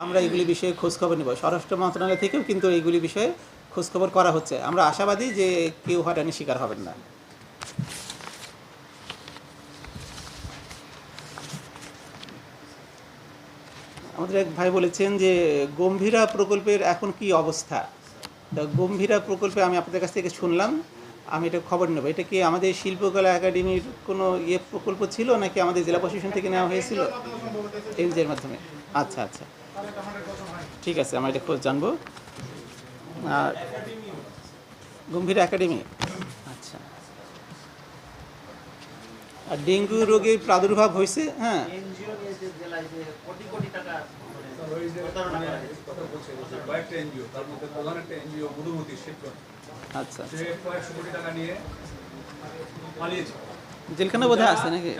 আমরা এগুলি বিষয়ে খোঁজখবর নেব। স্বরাষ্ট্র মন্ত্রণালয় থেকেও কিন্তু এইগুলি বিষয়ে খোঁজখবর করা হচ্ছে। আমরা আশাবাদী যে কেউ হয়রানির শিকার হবেন না। আমাদের এক ভাই বলেছেন যে গম্ভীরা প্রকল্পের এখন কি অবস্থা। তো গম্ভীরা প্রকল্পে আমি আপনাদের কাছ থেকে শুনলাম, আমি এটা খবর নেব। এটা কি আমাদের শিল্পকলা একাডেমির কোনো প্রকল্প ছিল নাকি আমাদের জেলা প্রশাসন থেকে নেওয়া হয়েছিল এনজিওর মাধ্যমে? আচ্ছা আচ্ছা, ঠিক আছে, আমরা এটা খোঁজ জানবো। আর গম্ভীরা একাডেমি, আচ্ছা। আর ডেঙ্গু রোগের প্রাদুর্ভাব হয়েছে, হ্যাঁ। আচ্ছা, জেলখানা বোধহয় আছে নাকি?